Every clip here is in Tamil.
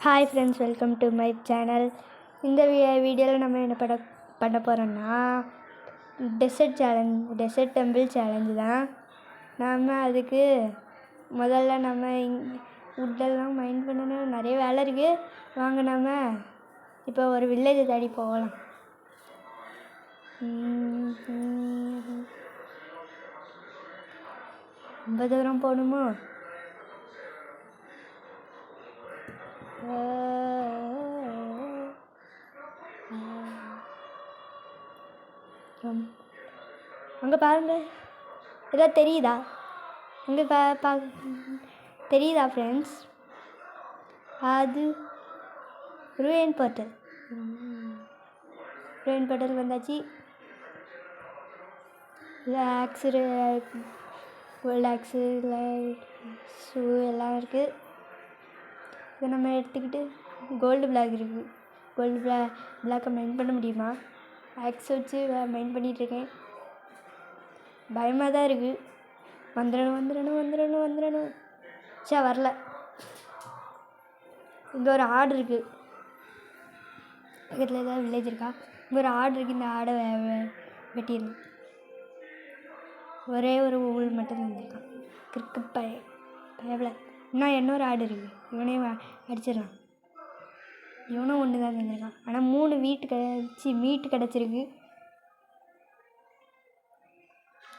Hi friends, welcome to my channel. இந்த வீடியோவில் நம்ம என்ன பண்ண போகிறோன்னா டெசர்ட் டெம்பிள் சேலஞ்சு தான். நம்ம அதுக்கு முதல்ல நம்ம உட்டெல்லாம் மைண்ட் பண்ணணும், நிறைய வேலை இருக்குது. வாங்க நம்ம இப்போ ஒரு வில்லேஜை தேடி போகலாம். ரொம்ப தூரம் போகணுமோ? அங்கே பாருங்க, ஏதோ தெரியுதா? அங்கே தெரியுதா ஃப்ரெண்ட்ஸ்? அது ரூயின் போர்ட்டல் வந்தாச்சு. கோல்டு ஆக்ஸு ஷூ எல்லாம் இருக்குது. இதை நம்ம எடுத்துக்கிட்டு கோல்டு பிளாக் இருக்குது. கோல்டு பிளாக்கை மைண்ட் பண்ண முடியுமா? ஆக்ஸ் வச்சு மைண்ட் பண்ணிகிட்ருக்கேன். பயமாக தான் இருக்குது. வந்துடணும். வரல. இங்கே ஒரு ஆடு இருக்குது. பக்கத்தில் ஏதாவது வில்லேஜ் இருக்கா? இங்கே ஒரு ஆடு இருக்குது. இந்த ஆடை வெட்டிடணும். ஒரே ஒரு ஊழல் மட்டும் வந்துருக்கான். கிறுக்கு பயவில். இன்னும் இன்னொரு ஆடு இருக்குது. இவனையும் அடிச்சிடலாம். இவனும் ஒன்று தான் தந்துருக்கான். ஆனால் 3 மீட்டு கிடச்சிருக்கு.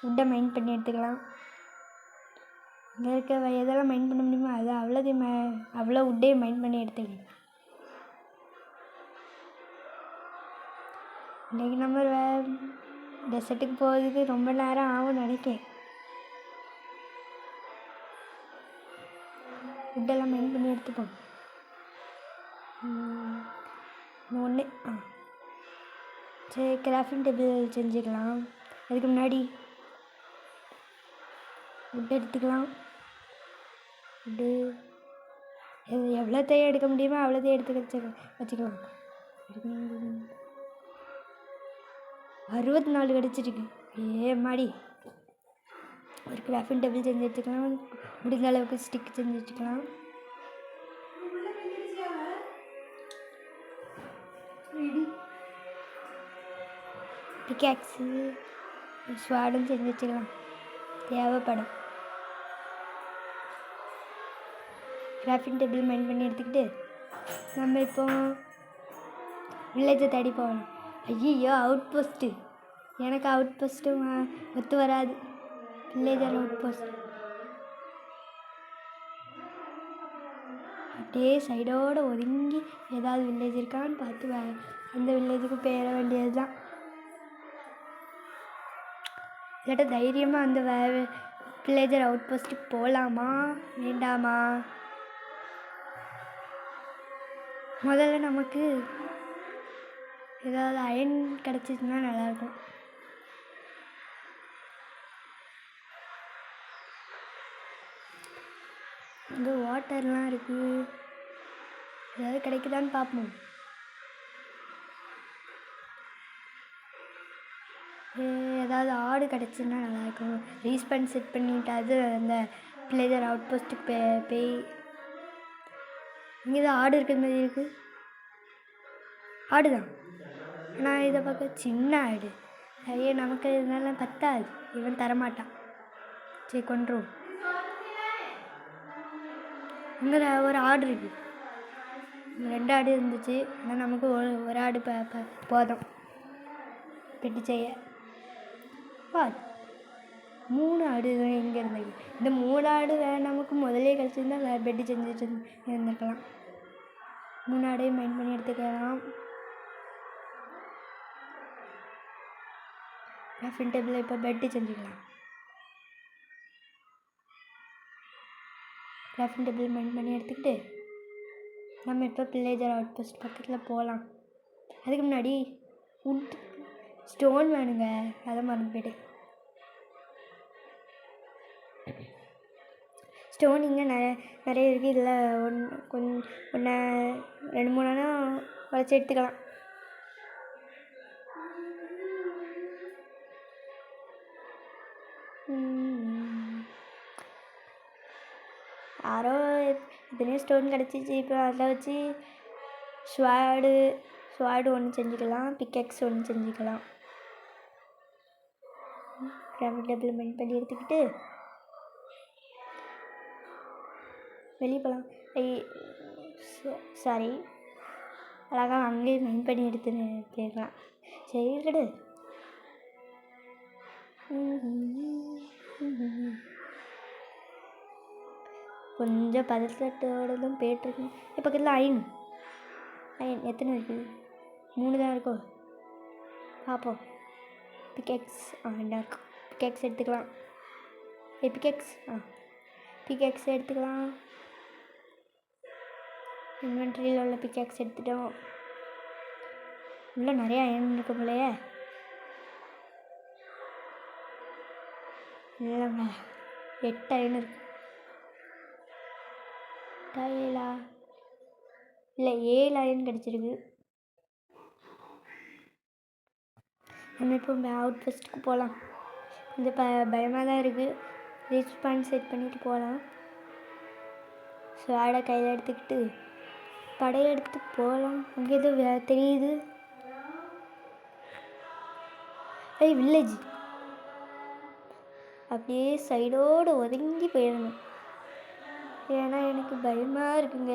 உட்டை மைண்ட் பண்ணி எடுத்துக்கலாம். இங்கே இருக்க எதெல்லாம் மைண்ட் பண்ண முடியுமோ அது அவ்வளோ உட்டையும் மைண்ட் பண்ணி எடுத்துக்கலாம். இன்றைக்கி நம்ம டெசர்ட்டுக்கு போகிறதுக்கு ரொம்ப நேரம் ஆகும்னு நினைக்கிறேன். உட்டெல்லாம் மைண்ட் பண்ணி எடுத்துப்போம். ஒன்று சரி, கிராஃப்டிங் டேபிள் செஞ்சுக்கலாம். அதுக்கு முன்னாடி உட் எடுத்துக்கலாம். உட்டு எவ்வளோத்தையும் எடுக்க முடியுமோ அவ்வளோத்தையும் எடுத்து வச்சுக்கலாம். 64 கிடச்சிருக்கு. மாடி ஒரு கிராஃப்டிங் டேபிள் செஞ்சு வச்சுக்கலாம். முடிஞ்ச அளவுக்கு ஸ்டிக் செஞ்சு வச்சுக்கலாம். பிக்காக்ஸு ஸ்வாடும் செஞ்சு வச்சுக்கலாம். தேவைப்படும். கிராஃப்டிங் டேபிள் மைண்ட் பண்ணி எடுத்துக்கிட்டு நம்ம இப்போ வில்லேஜை தேடி போகணும். ஐயோ, அவுட் போஸ்ட்டு. எனக்கு அவுட் போஸ்ட்டும் ஒத்து வராது. வில்லேஜர் அவுட் போஸ்ட் அப்படியே சைடோடு ஒதுங்கி ஏதாவது வில்லேஜ் இருக்கான்னு பார்த்து அந்த வில்லேஜுக்கு போயிட வேண்டியது தான். இல்லாட்ட தைரியமாக அந்த வில்லேஜர் அவுட் போஸ்ட்டுக்கு போகலாமா வேண்டாமா? முதல்ல நமக்கு ஏதாவது அயன் கிடச்சிச்சுன்னா நல்லாயிருக்கும். இங்கே வாட்டர்லாம் இருக்குது. ஏதாவது கிடைக்குதான்னு பார்ப்போம். ஏதாவது ஆடு கிடச்சின்னா நல்லாயிருக்கும். ரீஸ்பான் செட் பண்ணிட்டாது அந்த வில்லேஜர் அவுட் போஸ்ட்டுக்கு போய் இங்கே தான் ஆடு இருக்கிற மாதிரி இருக்குது. ஆடு தான், ஆனால் இதை பார்க்க சின்ன ஆடு. ஐயோ, நமக்கு இதெல்லாம் பத்தாது. இவன் தரமாட்டான். சரி, கொண்டுருவோம். இங்கே ஒரு ஆடு இருக்குது. 2 ஆடு இருந்துச்சு. ஆனால் நமக்கு ஒரு ஆடு போதும் பெட்டி செய்ய. 3 ஆடு எங்கே இருந்தாங்க? இந்த 3 ஆடு நமக்கு முதலே கழிச்சிருந்தா பெட்டி செஞ்சுட்டு இருந்துருக்கலாம். 3 ஆடையும் மைண்ட் பண்ணி எடுத்துக்கலாம். கிராஃப்டிங் டேபிளில் இப்போ பெட்டு செஞ்சுக்கலாம். கிராஃப்டிங் டேபிள் மைண்ட் பண்ணி எடுத்துக்கிட்டு நம்ம இப்போ வில்லேஜர் அவுட் போஸ்ட் பக்கத்தில் போகலாம். அதுக்கு முன்னாடி ஸ்டோன் வேணுங்க, அதை மறந்து போய்ட்டு. ஸ்டோன் இங்கே நிறைய இருக்குது. இதில் ஒன்று 2-3 உழைச்சி எடுத்துக்கலாம். யாரோ இதுலேயும் ஸ்டோன் கிடச்சிச்சு. இப்போ அதில் வச்சு ஸ்வாடு ஒன்று செஞ்சுக்கலாம், பிக்கெக்ஸ் ஒன்று செஞ்சுக்கலாம். கிராஃப்ட் டேபிள் மெயின் பண்ணி எடுத்துக்கிட்டு வெளியே போகலாம். சாரி, அழகாக அங்கேயே மெயின் பண்ணி எடுத்துன்னு போயிடலாம். சரி இருக்கடு. கொஞ்சம் பதட்டத்தோடதும் போய்ட்டுருக்கு. இப்போ பக்கத்தில் அயன் எத்தனை இருக்குது? 3 தான் இருக்கும். பார்ப்போம். பிக்கெக்ஸ் என்ன இருக்கு? பிக்கெக்ஸ் எடுத்துக்கலாம். பிக்கெக்ஸ் எடுத்துக்கலாம். இன்வென்ட்ரியில் உள்ள பிக்கெக்ஸ் எடுத்துட்டோம். உள்ள நிறைய அயன் இருக்கு போலையே. இல்லைங்க, 8 அயன் இருக்கு. இல்லை 7 அயன் கிடச்சிருக்கு. நம்ம இப்போ அவுட் ஃபஸ்ட்டுக்கு போகலாம். கொஞ்சம் பயமாக தான் இருக்குது. ரீச் பாயிண்ட் செட் பண்ணிவிட்டு போகலாம். ஸ்வாடை கையில் எடுத்துக்கிட்டு படையெடுத்து போகலாம். அங்கே எதுவும் தெரியுது. வில்லேஜ். அப்படியே சைடோடு ஒதுங்கி போயிடணும். ஏன்னா எனக்கு பயமாக இருக்குங்க.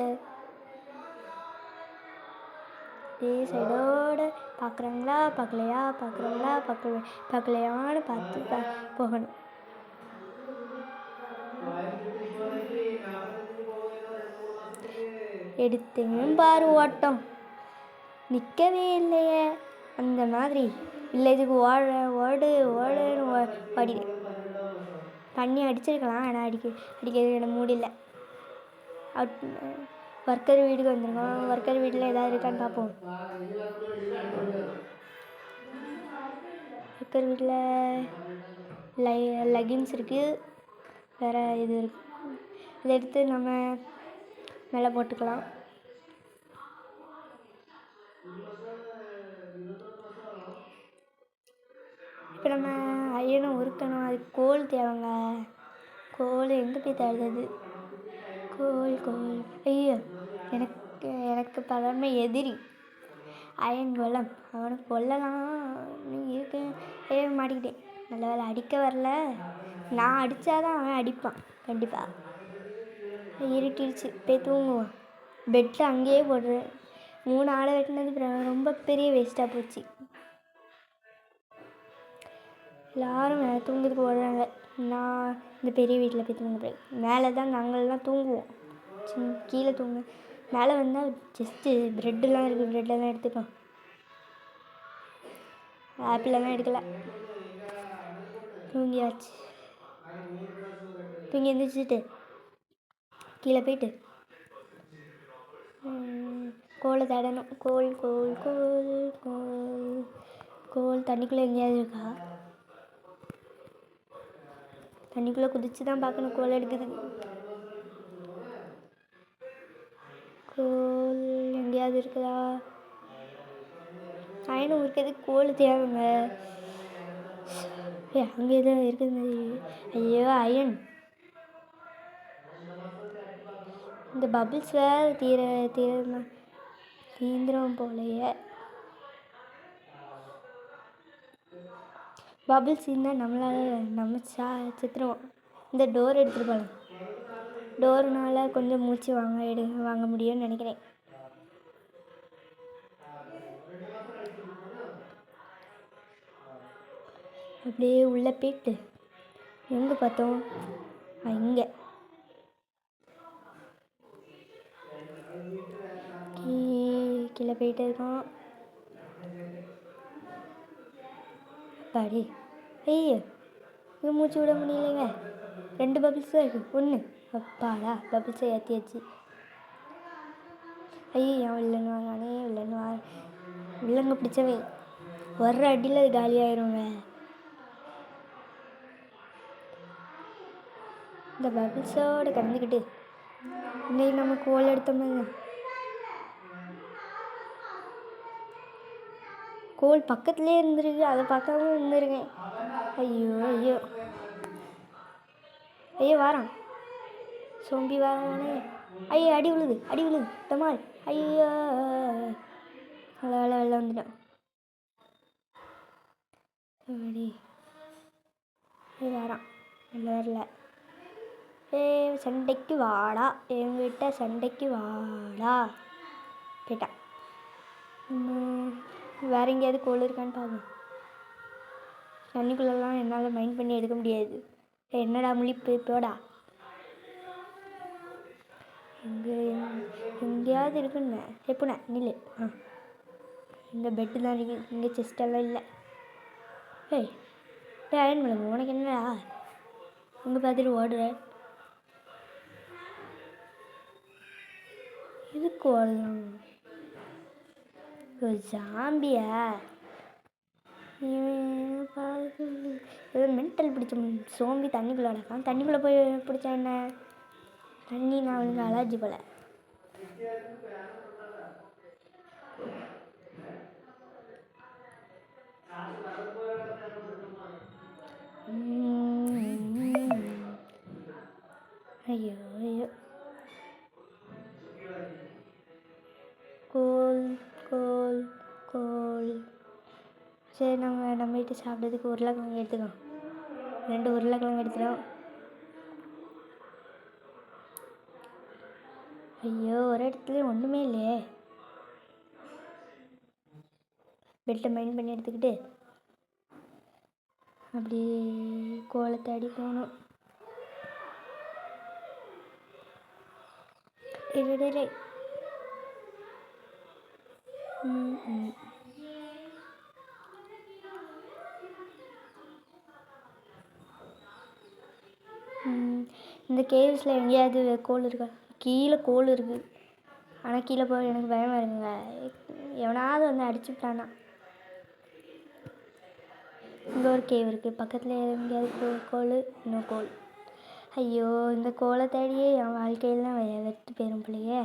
அப்படியே சைடோடு பார்க்குறாங்களா பார்க்கலையான்னு பார்த்து போகணும். எடுத்தேன் பாரு ஓட்டம், நிற்கவே இல்லையே. அந்த மாதிரி வில்லேஜுக்கு ஓடுன்னு ஓடிடு. பண்ணி அடிச்சிருக்கலாம், ஆனால் அடிக்கிறது எனக்கு மூடில்லை. ஒர்க்கர் வீட்டுக்கு வந்துருக்கோம். ஒர்க்கர் வீட்டில் ஏதாவது இருக்கான்னு பார்ப்போம். ஒர்க்கர் வீட்டில் லெகின்ஸ் இருக்குது, வேறு இது இருக்குது. இதை எடுத்து நம்ம மேலே போட்டுக்கலாம். இப்போ நம்ம அயனை உருக்கணும். அதுக்கு கோல் தேவைங்க. கோல் எங்கே போய் தேடுறது? கோல் ஐயோ, எனக்கு பலமே எதிரி அயன் கோலம். அவனுக்கு கொல்லலாம் இருக்கேன். மாட்டிக்கிட்டேன். நல்ல வேலை அடிக்க வரல. நான் அடித்தாதான் அவன் அடிப்பான் கண்டிப்பாக. இருட்டிடுச்சு, போய் தூங்குவான். பெட்டில் அங்கேயே போடுறேன். 3 ஆளை வெட்டினது ரொம்ப பெரிய வேஸ்ட்டாக போச்சு. எல்லோரும் தூங்குறதுக்கு ஓடுறாங்க. நான் இந்த பெரிய வீட்டில் போய் தூங்குறேன். மேலே தான் நாங்கள்லாம் தூங்குவோம். கீழே தூங்க மேலே வந்தால் ஜஸ்ட்டு ப்ரெட்டெல்லாம் இருக்குது. ப்ரெட்டெல்லாம் எடுத்துப்போம். ஆப்பிளெல்லாம் எடுக்கல. தூங்கியாச்சு. தூங்கி எழுந்திரிச்சிட்டு கீழே போயிட்டு கோலை தேடணும். கோல் தண்ணிக்குள்ளே எங்கேயாவது இருக்கா? தண்ணிக்குள்ளே குதிச்சு தான் பார்க்கணும் கோல் எடுக்குது. கோல் எங்கேயாவது இருக்குதா? அயனை உருக்கிறதுக்கு கோல் தேவைங்க. அங்கே எதுவும் இருக்குது மாதிரி. ஐயோ அயன், இந்த பபிள்ஸ் வேறு தீந்திரம் போலையே. பபிள்ஸ் இருந்தால் நம்ம சித்திரம். இந்த டோர் எடுத்துகிட்டு போகலாம். டோர்னால் கொஞ்சம் மூச்சு வாங்க முடியும்னு நினைக்கிறேன். அப்படியே உள்ளே போயிட்டு எங்கே பார்த்தோம்? இங்கே கீழே போயிட்டு இருக்கோம். பாடி ஐயோ, இங்கே மூச்சு விட முடியலைங்க. 2 பபிள்ஸ் தான் இருக்குது. 1 அப்பாடா, பபிள்ஸை ஏற்றியாச்சு. ஐயோ, என் வில்லங்க பிடிச்சவன் வர்ற அடியில் அது காலியாயிருங்க. இந்த பபிள்ஸோடு கலந்துக்கிட்டு இன்னைக்கு நம்ம கோல் எடுத்தோம்னா கோல் பக்கத்துலேயே இருந்துருக்கு. அதை பார்க்காம இருந்திருக்கேன். ஐயோ வாரான். சோம்பி வாரானே. ஐயோ அடி விழுது டமால். ஐயோ வெளில வந்துட்டான். அடி வரான், இல்லை வரல. சண்டைக்கு வாடா, என்கிட்ட சண்டைக்கு வாடா. போயிட்டான். வேற எங்கேயாவது கோல் இருக்கான்னு பார்ப்போம். தண்ணிக்குள்ளெல்லாம் என்னால் மைண்ட் பண்ணி எடுக்க முடியாது. என்னடா முழிப்பு, போடா. எங்கேயாவது இருக்குன்னு எப்போண்ணே நில்லு. இந்த பெட்டு தான் இருக்குது, இங்கே செஸ்டெல்லாம் இல்லை. அயன் பண்ணுங்க, உனக்கு என்னடா இங்கே பார்த்துட்டு ஓடுற? இதுக்கு ஓடுறான் ஒரு ஜாம்பியா? ஏதோ மென்டல் பிடிச்ச சோம்பி தண்ணிக்குள்ளே அடக்கான். தண்ணிக்குள்ளே போய் பிடிச்சா என்ன? தண்ணி நான் அவனுக்கு அலர்ஜி போல. ஐயோ ஐயோ. கோல் கோல் கோல். சரி, நம்ம வீட்டு சாப்பிட்றதுக்கு உருளைக்கிழங்கு எடுத்துக்கோம். 2 உருளைக்கிழங்கு எடுத்துடும். ஐயோ, ஒரு இடத்துல ஒன்றுமே இல்லையே. பெட்டை மைண்ட் பண்ணி எடுத்துக்கிட்டு அப்படி கோலை தேடி போகணும். டே இந்த கேவ்ஸில் எங்கேயாவது கோல் இருக்கா? கீழே கோல் இருக்குது, ஆனால் கீழே போய் எனக்கு பயமாக இருக்குங்க. எவனாவது வந்து அடிச்சுட்டானா. இங்கே ஒரு கேவ் இருக்குது, பக்கத்தில் எங்கேயாவது கோல், இன்னும் கோல். ஐயோ, இந்த கோலை தேடியே என் வாழ்க்கையெல்லாம் வெறுத்து போயிடும் பிள்ளையே.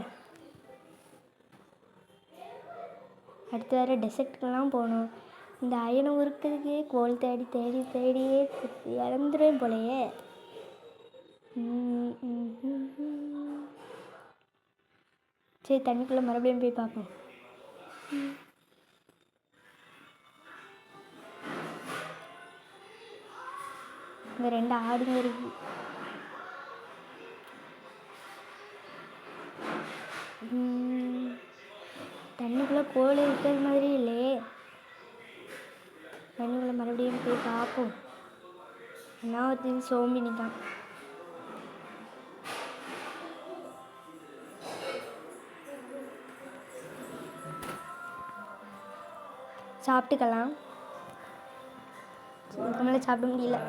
அடுத்து வேறு டெசர்ட்டுக்கெல்லாம் போகணும். இந்த அயனை உருக்கிறதுக்கே கோல் தேடி தேடி தேடியே இறந்துருவேன் போலையே. சரி, தண்ணிக்குள்ளே மறுபடியும் போய் பார்ப்போம். இந்த 2 ஆடுங்க இருக்கு. தண்ணிக்குள்ளே கோல் இருக்கிறது மாதிரி இல்லையே. தண்ணிக்குள்ளே மறுபடியும் போய் பார்ப்போம். நான் ஒரு சோம்பி நிற்கான். சாப்பிட்டுக்கலாம். இதுக்கு மேலே சாப்பிட முடியல.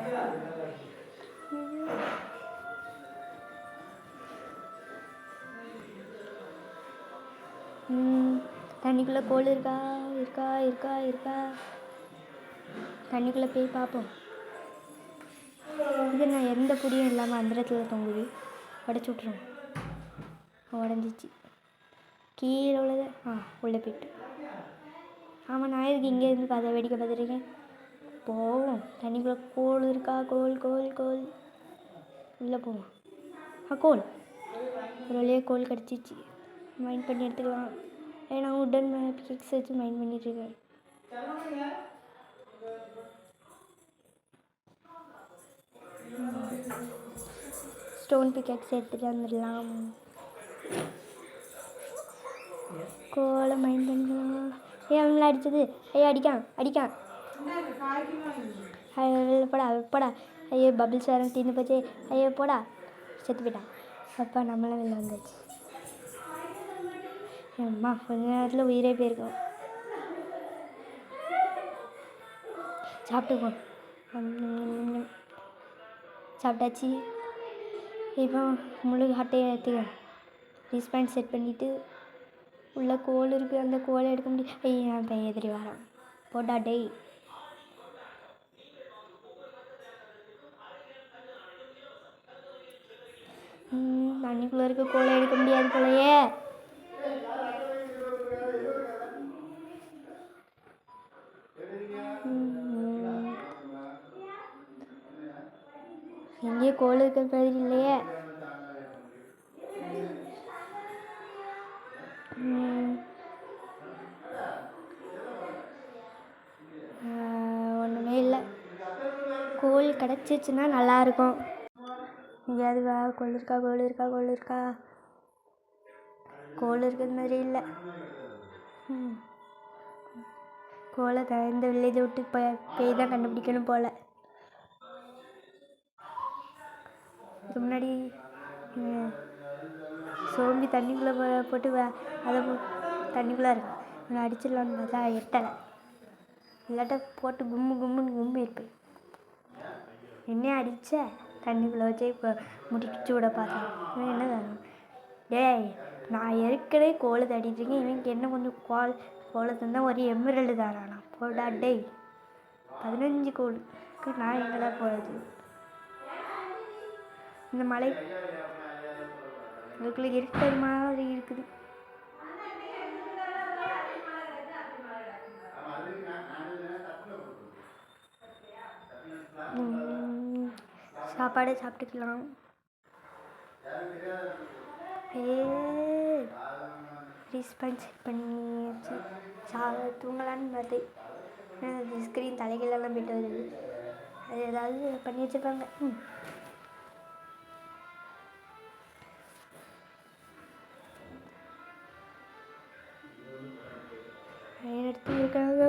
தண்ணிக்குள்ளே கோல் இருக்கா இருக்கா இருக்கா இருக்கா? தண்ணிக்குள்ளே போய் பார்ப்போம். இது நான் எந்த பொடியும் இல்லாமல் அந்த இடத்துல தொங்குது. உடச்சி விட்ருவோம். உடஞ்சிச்சு. கீழே உள்ளது உள்ளே போய்ட்டு. ஆமாம், நான் இதுக்கு இங்கே இருந்து பார்த்த வேடிக்கை பார்த்துருக்கேன். போவோம். தண்ணிக்குள்ளே கோல் இருக்கா? கோல் கோல் கோல். உள்ளே போவோம். கோல். ஒரு வழியாக கோல் கிடச்சிச்சு. மைண்ட் பண்ணி எடுத்துக்கலாம். ஏன்னா உடன் பிக்ஸ் வச்சு மைண்ட் பண்ணிட்டுருக்கேன். ஸ்டோன் பிக்கெக்ஸ் எடுத்துகிட்டு வந்துடலாம். கோலை மைண்ட் பண்ணிக்கலாம். அவங்கள அடித்தது. அடிக்கான். போடா. ஐயோ, பபிள்ஸ் வேறு தீர்ந்து போச்சு. ஐயோ போடா, செத்து போயிட்டான். அப்பா நம்மளாம் வெளில வந்தாச்சு. அம்மா கொஞ்ச நேரத்தில் உயிரே போயிருக்கோம். சாப்பிட்டுப்போம். சாப்பிட்டாச்சு. இப்போ முழு ஹட்டையை எடுத்துக்க. ரிஸ்பாண்ட் செட் பண்ணிவிட்டு உள்ள கோல் இருக்குது. அந்த கோலை எடுக்க முடியும். ஐயா, என் பையன் எதிரி வரான். போட்டா டேய். தண்ணிக்குள்ளே இருக்க கோலை எடுக்க முடியாது போலையே. எங்கேயும் கோல் இருக்கிற மாதிரி இல்லையே. கிடச்சிச்சின்னா நல்லாயிருக்கும். எங்கேயாவது கோல் இருக்கா, கோல் இருக்கா, கோல் இருக்கா? கோல் இருக்கிறது மாதிரி இல்லை. கோலை இந்த வில்லேஜை விட்டு போய் தான் கண்டுபிடிக்கணும் போல். இதுக்கு முன்னாடி சோம்பி தண்ணிக்குள்ளே போட்டு அதை தண்ணிக்குள்ளே இருக்கு நான் அடிச்சிடலான்னு பார்த்தா எட்டலை. இல்லாட்ட போட்டு கும்முன்னு இருப்பேன். என்னையே அடித்த தண்ணிக்குள்ளே வச்சு இப்போ முடிச்சு விட பார்த்தேன். என்ன வேணும்? டேய், நான் ஏற்கனவே கோலை தட்டிட்டு இருக்கேன். இவனுக்கு என்ன கொஞ்சம் கோலை தந்தால் ஒரு எம்ரல்டு தாரானா போடா. டேய், 15 கோலுக்கு நான் எங்கடா போகிறது? இந்த மலை அதுக்குள்ளே இருக்கிற மாதிரி இருக்குது. சாப்பாடே சாப்பிட்டுக்கலாம். ரீஸ்பான்ஸ் செக் பண்ணியாச்சு. தூங்கலான்னு பார்த்து ஸ்க்ரீன் தலைகளெல்லாம் போய்ட்டு வருது. அது ஏதாவது பண்ணி வச்சுருப்பாங்க. எடுத்து இருக்காங்க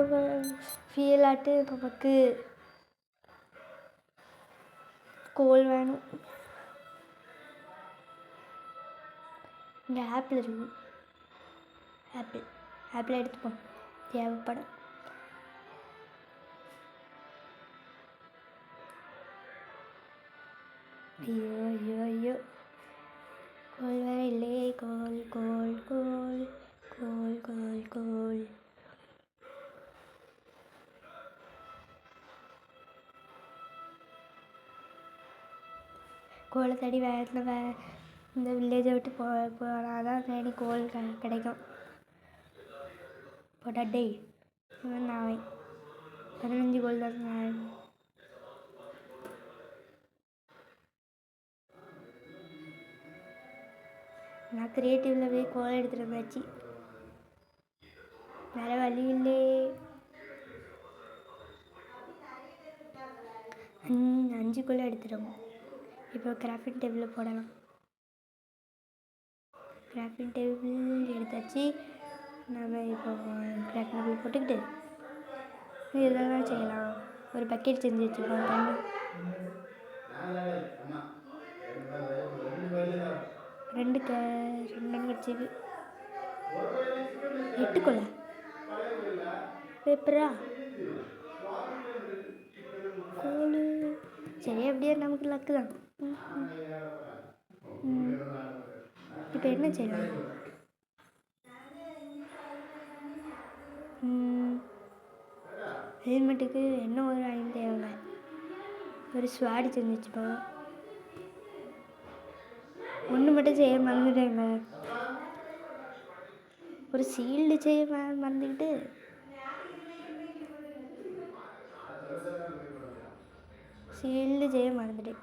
ஃபீல் ஆட்டு. நமக்கு கோல் வேணும். இங்கே ஆப்பிள் இருக்குது. ஆப்பிள் எடுத்துப்போம், தேவைப்படும். ஐயோ கோல் வேற இல்லையே. கோல் கோல் கோல் கோல் கோல் கோல் கோலை தேடி இந்த வில்லேஜை விட்டு போனால் தான் தேடி கோல் கிடைக்கும். போட்டா டேய், நான் 15 கோல் தான். நான் கிரியேட்டிவில் போய் கோல் எடுத்துகிட்டு வந்தாச்சு. வேறு வழி இல்லை. 5 கோல் எடுத்துட்டோம். இப்போ கிராஃப்டிங் டேபிளில் போடலாம். கிராஃப்டிங் டேபிள் எடுத்தாச்சு. நம்ம இப்போ கிராஃப்டிங் டேபிள் போட்டுக்கிட்டு இதெல்லாம் செய்யலாம். ஒரு பக்கெட் செஞ்சு வச்சுருக்கோம். ரெண்டு கிடச்சிது. 8 கொள்ள பேப்பரா கோல். சரி, அப்படியே நமக்கு லக்கு தான். இப்போ என்ன செய்யலாம்? ஹெல்மெட்டுக்கு என்ன ஒரு ஐயம் தேவைங்க. ஒரு ஸ்வாடி செஞ்சு வச்சுப்போம். ஒன்று மட்டும் செய்ய மறந்துட்டேங்க. ஒரு சீல்டு செய்ய மறந்துக்கிட்டு மறந்துட்டேன்.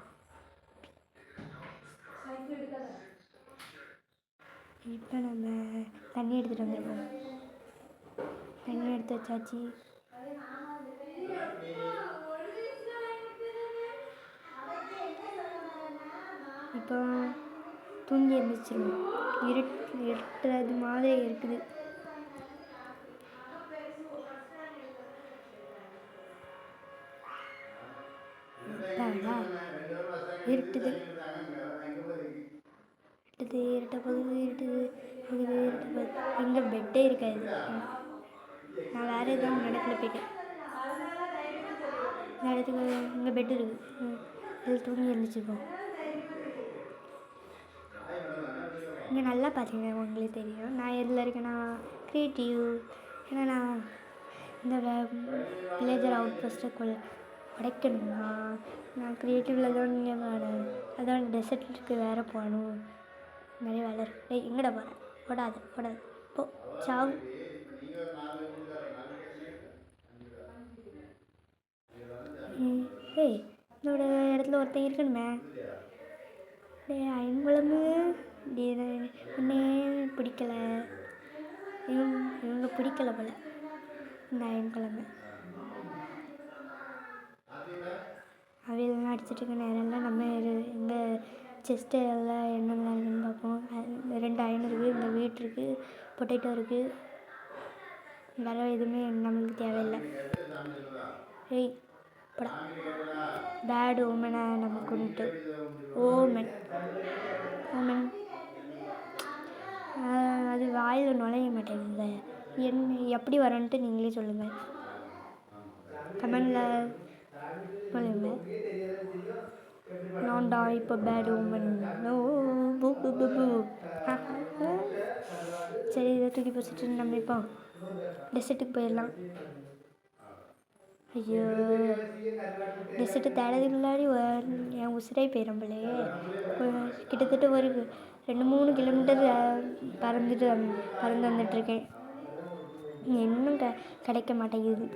இப்போ நம்ம தண்ணி எடுத்துகிட்டு வந்துருக்கோம். தண்ணி எடுத்து வச்சாச்சு. இப்போ தூங்கி எழுந்திரிச்சிருவோம். இருட்டுறது மாதிரி இருக்குது. இருட்டுது. எங்கே பெட்டே இருக்காது. நான் வேறு எதாவது இடத்துல போயிட்டேன். இந்த இடத்துக்கு இங்கே பெட் இருக்குது. இதில் தூங்கி எழுந்திரிச்சிருக்கோம். இங்கே நல்லா பார்த்தீங்கன்னா உங்களுக்கு தெரியும் நான் எதில் இருக்கேன்னா க்ரியேட்டிவ். ஏன்னா நான் இந்த வில்லேஜர் அவுட் போஸ்ட்டை உடைக்கணும்னா நான் க்ரியேட்டிவில் தான் நீங்கள் வேணும். அதான் டெசர்ட்டுக்கு வேறு போகணும். நிறைய வேலை இருக்குது. எங்கடா போகிறேன்? ஓடாது போ சாவு. என்னோட இடத்துல ஒருத்தன் இருக்கணுமே. ஐம்பழம்பு என்னே பிடிக்கலை. இவங்க பிடிக்கலை போல் இந்த ஐம்பழம்பு. அவையெல்லாம் அடிச்சுட்டு இருக்க நேரம்லாம் நம்ம எங்கள் செஸ்ட்டு எல்லாம் என்னெல்லாம் இருக்குதுன்னு பார்ப்போம். 2 அயன் இருக்குது, இந்த வீட் இருக்குது, பொட்டேட்டோ இருக்குது. வேறு எதுவுமே நம்மளுக்கு தேவையில்லை. ஏய் படா பேட் ஓமனை நம்ம கொண்டுட்டு ஓமன் அது வாயில் நுழைய மாட்டேங்குது. எப்படி வரன்ட்டு நீங்களே சொல்லுங்கள், கமெண்டில் சொல்லுங்கள். நான்டா இப்போ பேட் ஓமன். பூ பூ பூ பூ. சரி, இதை தூக்கி போச்சுட்டு நம்ம இப்போ டெசர்ட்டுக்கு போயிடலாம். ஐயோ, டெசர்ட்டு தேடுறதுக்கு முன்னாடி என் உசிரே போயிடும் போலையே. கிட்டத்தட்ட ஒரு 2-3 கிலோமீட்டர் பறந்து வந்துட்டுருக்கேன். இன்னும் கிடைக்க மாட்டேங்குது.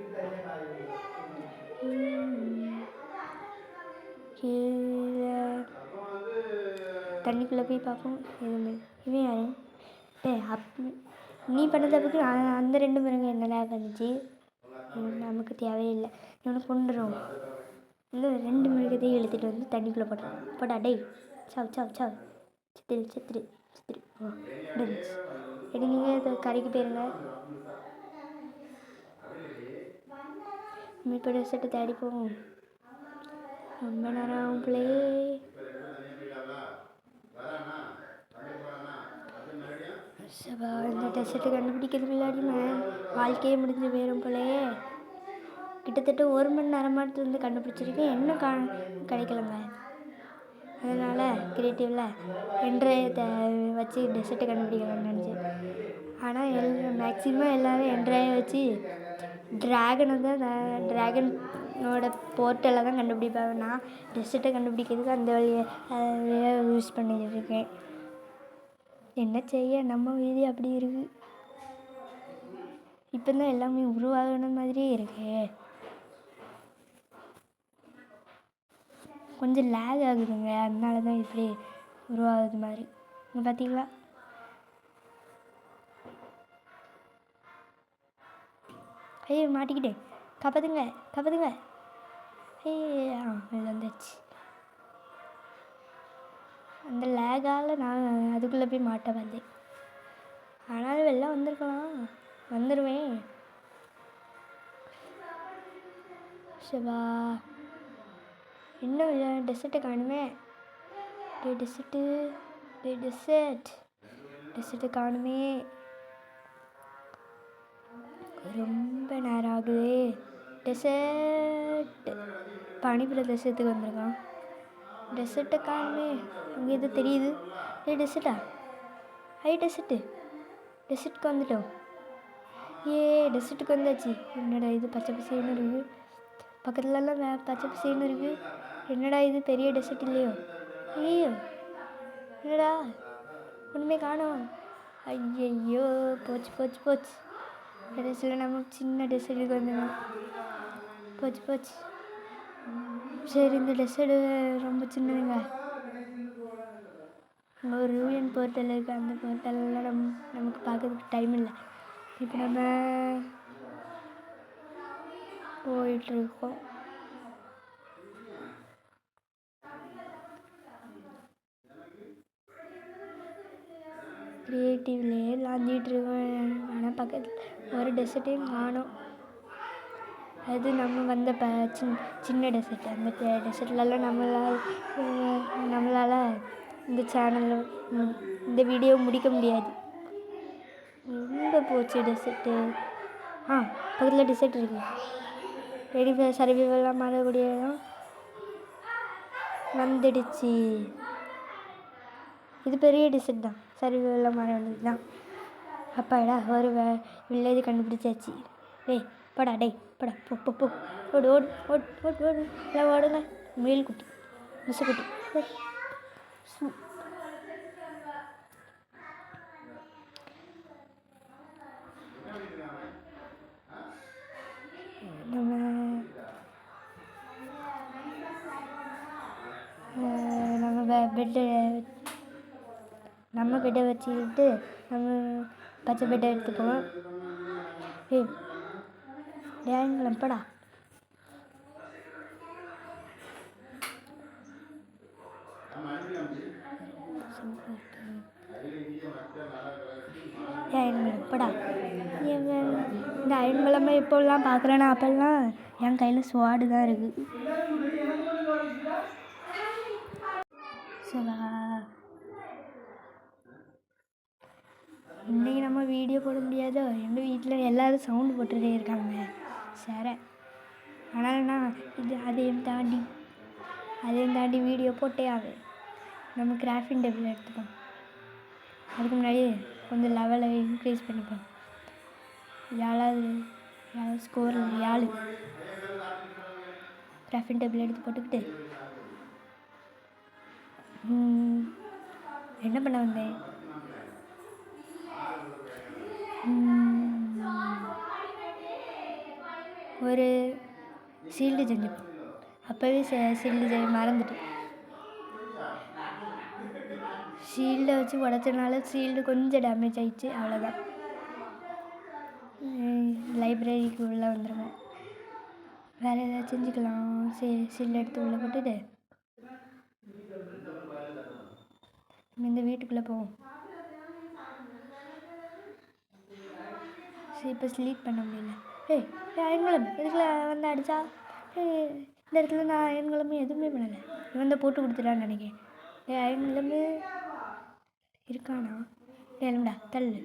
கீழே தண்ணிக்குள்ளே போய் பார்ப்போம். எதுவுமே இவன் யாரு? நீ பண்ண தப்புக்கு அந்த 2 மிருகம் என்னடா பண்ணிச்சு? நமக்கு தேவையில்லை. இவனை கொண்டுரும். இந்த 2 மிருகத்தையும் இழுத்துட்டு வந்து தண்ணிக்குள்ளே போட்டா டேய். சாவ் சித்திரு. எடி நீங்கள் கரைக்கு போயிருங்க. இப்போ டெசர்ட்டு தேடி போவோம். ரொம்ப நேரம் பிள்ளையே. சபா, இந்த டெசர்ட்டு கண்டுபிடிக்கிறதுக்கு இல்லாட்டியுமே வாழ்க்கையே முடிஞ்சு போயிடும் போலையே. கிட்டத்தட்ட 1 மணி நேரமாக வந்து கண்டுபிடிச்சிருக்கேன், இன்னும் கிடைக்கலங்க. அதனால் கிரியேட்டிவில் என்ட்ராயை வச்சு டெசர்ட்டை கண்டுபிடிக்கலாம்னு நினச்சேன். ஆனால் மேக்ஸிமம் எல்லோரும் என்ட்ராயை வச்சு ட்ராகனோட போர்ட்டலை தான் கண்டுபிடிப்பாங்க. நான் டெசர்ட்டை கண்டுபிடிக்கிறதுக்கு அந்த வழியை யூஸ் பண்ணிக்கிட்டு இருக்கேன். என்ன செய்ய, நம்ம வீதி அப்படி இருக்குது. இப்போ தான் எல்லாமே உருவாகின மாதிரியே இருக்கு. கொஞ்சம் லேக் ஆகுதுங்க, அதனால தான் இப்படி உருவாகுது மாதிரி. பார்த்தீங்களா? ஐயோ மாட்டிக்கிட்டேன். காப்பாத்துங்க. வந்துச்சு. அந்த லேகால் நான் அதுக்குள்ளே போய் மாட்ட வந்தேன். ஆனாலும் வெளில வந்துடுவேன். சபா, இன்னும் டெசர்ட்டை காணுமே. டெசர்ட்டு காணுமே. ரொம்ப நேரம் ஆகுது. டெசர்ட் பானிபுர டெசர்ட்டுக்கு வந்திருக்கான். டெசர்ட்டை காணுமே. அங்கே எது தெரியுது? டெசர்ட்டா? டெசர்ட்டுக்கு வந்துட்டோம். டெசர்ட்டுக்கு வந்தாச்சு. என்னடா இது பச்சை பசேன்னு இருக்குது, பக்கத்துலலாம் பச்சை பசேன்னு இருக்குது. என்னடா இது பெரிய டெசர்ட் இல்லையோ? என்னடா ஒன்றுமே காணோம். ஐயையோ, போச்சு. கடைசியில் நம்ம சின்ன டெசர்ட்டுக்கு வந்துடும். போச்சு. சரி, இந்த டெசர்ட்டு ரொம்ப சின்னதுங்க. அங்கே ஒரு ரூயன் போர்ட்டல் இருக்குது. அந்த போர்ட்டல்லாம் நமக்கு பார்க்கறதுக்கு டைம் இல்லை. இப்போ நம்ம போயிட்டுருக்கோம். கிரியேட்டிவ்லேயே லாந்திகிட்ருக்கோம். ஆனால் பக்கத்தில் ஒரு டெசர்ட்டையும் காணோம். அது நம்ம வந்த சின்ன டெசர்ட். அந்த டெசர்ட்லலாம் நம்மளால் இந்த சேனலில் இந்த வீடியோ முடிக்க முடியாது. எங்கே போச்சு டெசர்ட்டு? பக்கத்தில் டெசர்ட் இருக்குது. ரெடி சர்வைவெல்லாம் மாறக்கூடிய இடம் வந்துடுச்சு. இது பெரிய டெசர்ட் தான், சர்வைவெல்லாம் மாற வேண்டியது தான். அப்பாடா, ஒரு வில்லேஜ் கண்டுபிடிச்சாச்சு. போடா போ ஓடு எல்லாம் ஓடுங்க. முயல் குட்டி, முசைக்குட்டி. நம்ம பெட்டை வச்சுக்கிட்டு நம்ம பச்சை பெட்டை எடுத்துப்போம். டேங்கிளம் படா. எப்படா இந்த அயன் பழமை எப்போல்லாம் பார்க்குறேன்னா அப்போல்லாம் என் கையில் ஸ்வாடு தான் இருக்குது. சரி, இன்றைக்கி நம்ம வீடியோ போட முடியாதோ. எங்கள் வீட்டில் எல்லோரும் சவுண்டு போட்டுகிட்டே இருக்காங்க. சரி, ஆனால் நான் அதையும் தாண்டி வீடியோ போட்டே ஆகும். நம்ம கிராஃப்டிங் டேபிள் எடுத்துப்போம். அதுக்கு முன்னாடி கொஞ்சம் லெவலை இன்க்ரீஸ் பண்ணிப்போம். 7வது ஸ்கோர் 7. கிராஃப்டிங் டேபிள் எடுத்து போட்டுக்கிட்டு என்ன பண்ண வந்தேன், ஒரு ஷீல்டு செஞ்சுப்போம். அப்போவே ஷீல்டு செய்ய மறந்துட்டு ஷீல்டை வச்சு உடச்சனால ஷீல்டு கொஞ்சம் டேமேஜ் ஆகிடுச்சு. அவ்வளோதான். லைப்ரரிக்கு உள்ளே வந்துடுங்க. வேறு ஏதாவது செஞ்சுக்கலாம். ஷீல்டு எடுத்து உள்ளே போட்டுட்டு இந்த வீட்டுக்குள்ளே போவோம். இப்போ ஸ்லீப் பண்ண முடியல. அயன்குளம் இதுக்குள்ள வந்து அடித்தா இந்த இடத்துல நான் அயன்குளமும் எதுவுமே பண்ணலை. இவன் போட்டு கொடுத்துட்டான்னு நினைக்கிறேன். அயன்குளமு இருக்கானா? எழுண்டா தள்ளு.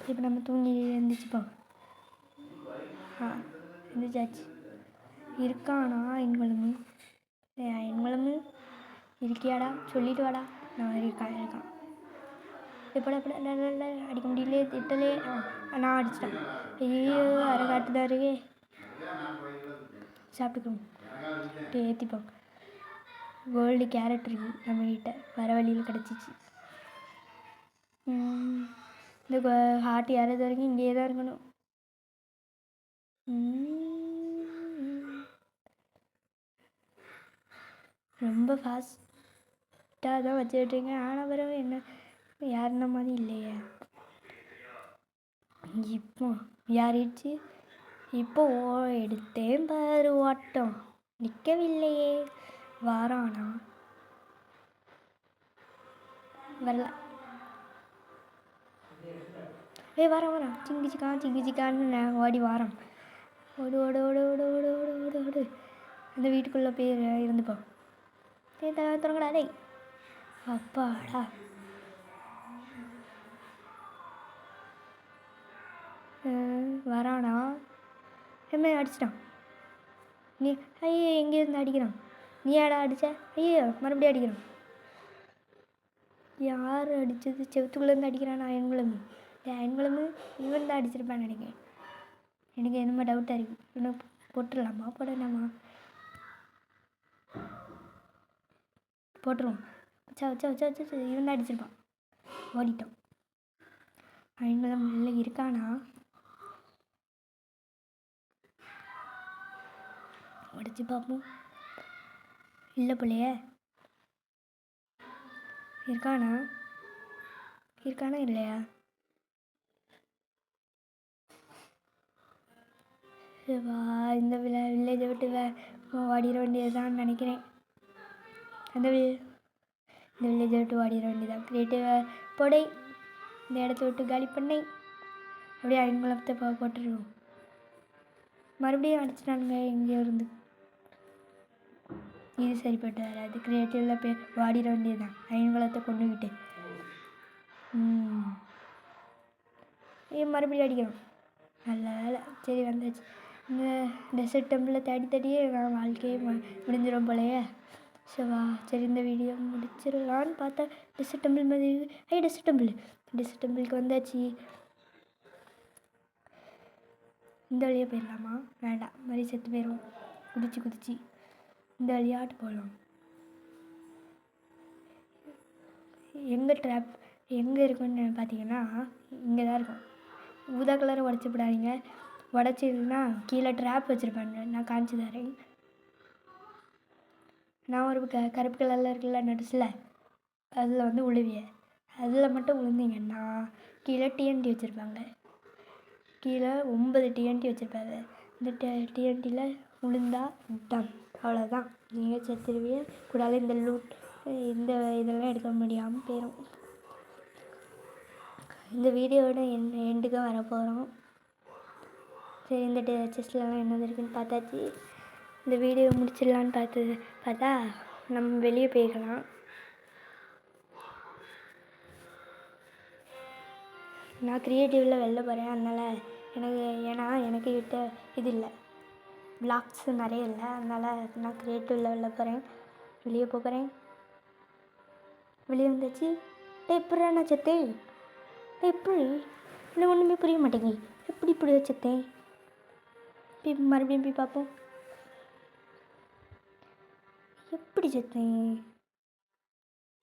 இப்போ நம்ம தூங்கி எழுந்திரிச்சுப்போம். எழுந்திரிச்சாச்சு. இருக்கானா அயன்குளமு? அயன்குளமு இருக்கியாடா? சொல்லிட்டு வாடா. நான் இருக்கான். எப்படா அடிக்க முடியல. திட்டலே. நான் அடிச்சிட்டேன். ஐயோ, அரை காட்டு தான் இருக்கே. சாப்பிட்டுக்கணும். ஏற்றிப்போம். கோல்டு கேரட் இருக்கு நம்மகிட்ட. வர வழியில் கிடச்சிச்சு. இந்த ஹார்ட் ஏறது வரைக்கும் இங்கேயே தான் இருக்கணும். ரொம்ப ஃபாஸ்ட்டாக தான் வச்சுக்கிட்டீங்க. ஆனால் பிறகு என்ன யாருன மாதிரி இல்லையே. இப்போ யாரிடுச்சு. இப்போ எடுத்தேன் பாரு ஓட்டம். நிற்கவில்லையே. வாரானா? வரல. வரான். சிங்கிச்சிக்கான்னு நான் ஓடி வாரோம். ஓடு ஓடு ஓடு ஓடு ஓடு ஓடு ஓடு ஓடு. அந்த வீட்டுக்குள்ளே போய் இருந்துப்போம். தொடங்கடா. டேய் அப்பாடா. வரானா? அடிச்சிட்டான். நீ ஐயோ எங்கேருந்து அடிக்கிறான்? நீ ஏடா அடித்த? ஐயோ மறுபடியும் அடிக்கிறான். யார் அடித்தது? செவத்துக்குள்ளேருந்து அடிக்கிறான். அயன்குளம் இவன் தான் அடிச்சிருப்பான்னு நினைக்கிறேன். எனக்கு என்னமோ டவுட்டாக இருக்குது. இன்னும் போட்டுடலாமா போடலாமா? போட்டுருவோம். இவன் தான் அடிச்சிருப்பான். ஓடிட்டோம். அயன்குளம் இல்லை இருக்கானா? உடச்சி பார்ப்போம். இல்லை பிள்ளைய இருக்கானா இல்லையா? இந்த வில்லேஜை விட்டு ஓடிட வேண்டியதுதான் நினைக்கிறேன். இந்த வில்லேஜை விட்டு ஓடிட வேண்டியதான். கிரியேட்டிவ் போடை இந்த இடத்த விட்டு காலி பண்ணை. அப்படியே அயன்குளத்தை போட்டுருவோம். மறுபடியும் அடிச்சிட்டானுங்க எங்கேயோ இருந்து. இது சரிப்பட்டு வராது. கிரியேட்டிவில் போய் வாடிட வேண்டியதுதான். அயன்குளத்தை கொண்டுக்கிட்டு மறுபடியும் அடிக்கணும். நல்ல வேலை. சரி வந்தாச்சு. இந்த டெசர்ட் டெம்பிளில் தேடியே நான் வாழ்க்கையே முடிஞ்சிடும் போலையே. சரி இந்த வீடியோ முடிச்சிடலான்னு பார்த்தா டெசர்ட் டெம்பிள் மாதிரி. டெசர்ட் டெம்பிளுக்கு வந்தாச்சு. இந்த வழியாக போயிடலாமா? வேண்டாம், மாதிரி செத்து போயிடும். குதிச்சு இந்த வழியாட்டு போகலாம். எங்கே ட்ராப் எங்கே இருக்குன்னு பார்த்தீங்கன்னா இங்கே தான் இருக்கும். ஊதா கலரை உடச்சிப்படாதீங்க. உடச்சிருந்தா கீழே ட்ராப் வச்சுருப்பாங்க. நான் காமிச்சு தரேன். நான் ஒரு கருப்பு கலரில் இருக்குல்ல நடுசில், அதில் வந்து உழுவிய அதில் மட்டும் விழுந்தீங்கன்னா கீழே டிஎன்டி வச்சுருப்பாங்க. கீழே 9 டிஎன்டி வச்சுருப்பாங்க. இந்த டிஎன்டியில் விழுந்தா டன், அவ்வளோதான், நீங்கள் செத்துருவிய கூடாது. இந்த இதெல்லாம் எடுக்க முடியாமல் போயிடும். இந்த வீடியோவோட எண்டுக்கு வர போகிறோம். சரி, இந்த செஸ்லலாம் என்னது இருக்குதுன்னு பார்த்தாச்சு. இந்த வீடியோ முடிச்சிடலான்னு பார்த்தா நம்ம வெளியே போய்க்கலாம். நான் க்ரியேட்டிவில் வெளில போகிறேன். அதனால் எனக்கு கிட்ட இது இல்லை, பிளாக்ஸ் நிறைய இல்லை. அதனால் நான் க்ரியேட்டிவில் வெளில போகிறேன். வெளியே போகிறேன். வெளியே வந்தாச்சு. எப்படா நான் செத்தேன்? எப்படி? இல்லை, ஒன்றுமே புரிய மாட்டேங்க. இப்படி செத்தேன்? மறுபடியும் போய் பார்ப்போம். எப்படி செத்தேன்?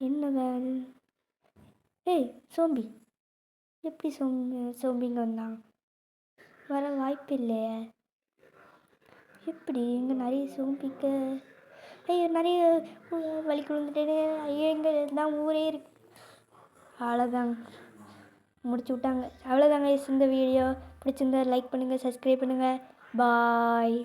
என்ன வேல்? ஏய் சோம்பி, எப்படி சோம்பிங்க வந்தான்? வர வாய்ப்பு இல்லையே. எப்படி? இங்கே நிறைய சோம்பிக்க, ஐயோ நிறைய வலிக்கு விழுந்துட்டேனே. ஐயோ, இங்கே தான் ஊரே இருக்கு. அவ்வளோதாங்க, முடிச்சு விட்டாங்க. அவ்வளோதாங்க. இந்த வீடியோ பிடிச்சிருந்தா லைக் பண்ணுங்கள், சப்ஸ்கிரைப் பண்ணுங்கள். பாய்.